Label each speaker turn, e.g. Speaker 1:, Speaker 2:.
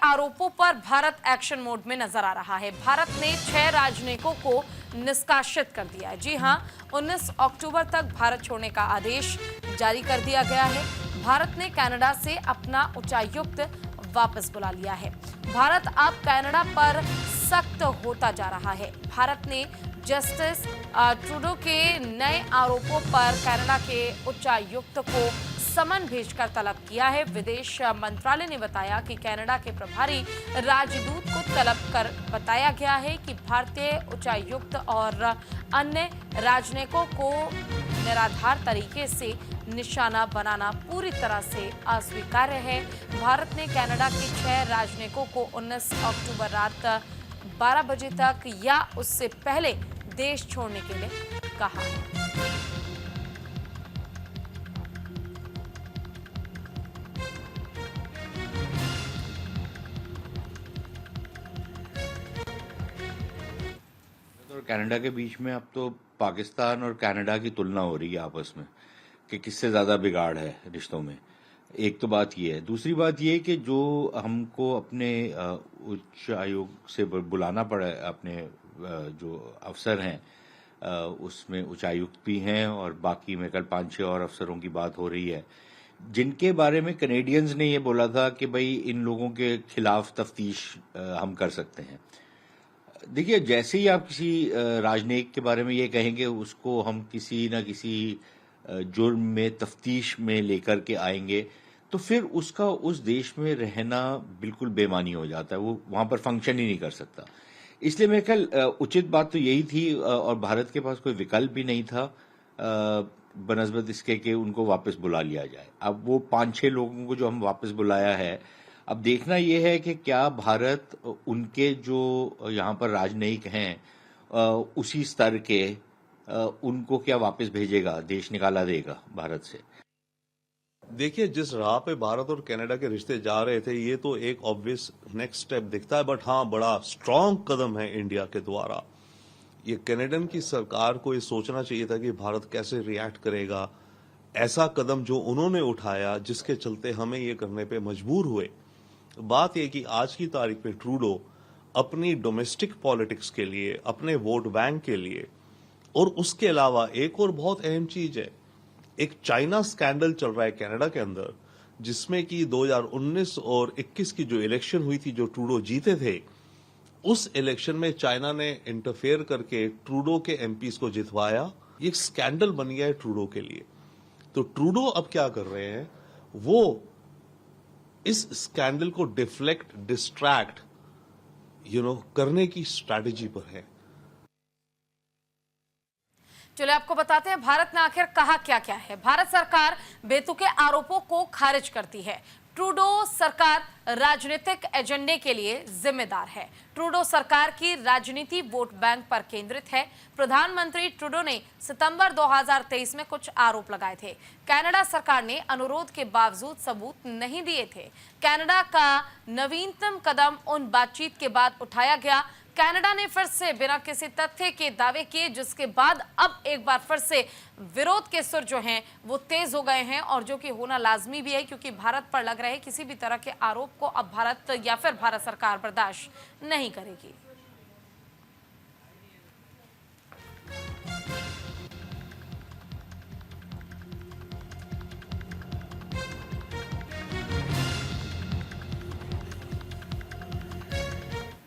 Speaker 1: आरोपों पर Bharat action mode में नजर आ रहा है। भारत ने 6 राजनयिकों को निष्कासित कर दिया है। जी हां, 19 अक्टूबर तक भारत छोड़ने का आदेश जारी कर दिया गया है। भारत ने कनाडा से अपना उच्चायुक्त वापस बुला लिया है। भारत अब कनाडा पर सख्त होता जा रहा है। भारत ने जस्टिस ट्रूडो के नए आरोपों पर कनाडा के उच्चायुक्त को समन भेजकर तलब किया है। विदेश मंत्रालय ने बताया कि कनाडा के प्रभारी राजदूत को तलब कर बताया गया है कि भारतीय उच्चायुक्त और अन्य राजनयिकों को निराधार तरीके से निशाना बनाना पूरी तरह से अस्वीकार्य है। भारत ने कनाडा के 6 राजनयिकों को 19 अक्टूबर रात 12 बजे तक या उससे पहले देश छोड़ने के लिए कहा है।
Speaker 2: और कनाडा के बीच में अब तो पाकिस्तान और कनाडा की तुलना हो रही है आपस में कि किससे ज़्यादा बिगाड़ है रिश्तों में। एक तो बात ये है। दूसरी बात ये है कि जो हमको अपने उच्च आयोग से बुलाना पड़ा है, अपने जो अफसर हैं उसमें उच्चायुक्त भी हैं और बाकी में कल 5-6 और अफसरों की बात हो रही है, जिनके बारे में कनेडियंस ने ये बोला था कि भाई इन लोगों के खिलाफ तफ्तीश हम कर सकते हैं। देखिए, जैसे ही आप किसी राजनयिक के बारे में ये कहेंगे उसको हम किसी न किसी जुर्म में तफ्तीश में लेकर के आएंगे, तो फिर उसका उस देश में रहना बिल्कुल बेमानी हो जाता है। वो वहां पर फंक्शन ही नहीं कर सकता। इसलिए मेरे ख्याल उचित बात तो यही थी और भारत के पास कोई विकल्प भी नहीं था बनस्बत इसके कि उनको वापस बुला लिया जाए। अब वो 5-6 लोगों को जो हम वापस बुलाया है, अब देखना यह है कि क्या भारत उनके जो यहाँ पर राजनयिक हैं उसी स्तर के उनको क्या वापस भेजेगा, देश निकाला देगा भारत से।
Speaker 3: देखिए, जिस राह पे भारत और कनाडा के रिश्ते जा रहे थे, ये तो एक ऑब्वियस नेक्स्ट स्टेप दिखता है, बट हाँ, बड़ा स्ट्रांग कदम है इंडिया के द्वारा। ये कनाडियन की सरकार को ये सोचना चाहिए था कि भारत कैसे रिएक्ट करेगा। ऐसा कदम जो उन्होंने उठाया, जिसके चलते हमें ये करने पे मजबूर हुए। बात यह कि आज की तारीख पे ट्रूडो अपनी डोमेस्टिक पॉलिटिक्स के लिए, अपने वोट बैंक के लिए, और उसके अलावा एक और बहुत अहम चीज है, एक चाइना स्कैंडल चल रहा है कनाडा के अंदर, जिसमें कि 2019 और 21 की जो इलेक्शन हुई थी, जो ट्रूडो जीते थे, उस इलेक्शन में चाइना ने इंटरफेयर करके ट्रूडो के एमपीज को जितवाया। ये एक स्कैंडल बन गया है ट्रूडो के लिए। तो ट्रूडो अब क्या कर रहे हैं, वो इस स्कैंडल को डिफ्लेक्ट, डिस्ट्रैक्ट करने की स्ट्रैटेजी पर है।
Speaker 1: चलिए आपको बताते हैं भारत ने आखिर कहा क्या क्या है। भारत सरकार बेतुके आरोपों को खारिज करती है। ट्रूडो सरकार राजनीतिक एजेंडे के लिए जिम्मेदार है। ट्रूडो सरकार की राजनीति वोट बैंक पर केंद्रित है। प्रधानमंत्री ट्रूडो ने सितंबर 2023 में कुछ आरोप लगाए थे। कनाडा सरकार ने अनुरोध के बावजूद सबूत नहीं दिए थे। कनाडा का नवीनतम कदम उन बातचीत के बाद उठाया गया। कनाडा ने फिर से बिना किसी तथ्य के दावे किए, जिसके बाद अब एक बार फिर से विरोध के सुर जो हैं वो तेज हो गए हैं, और जो कि होना लाजमी भी है, क्योंकि भारत पर लग रहे किसी भी तरह के आरोप को अब भारत या फिर भारत सरकार बर्दाश्त नहीं करेगी।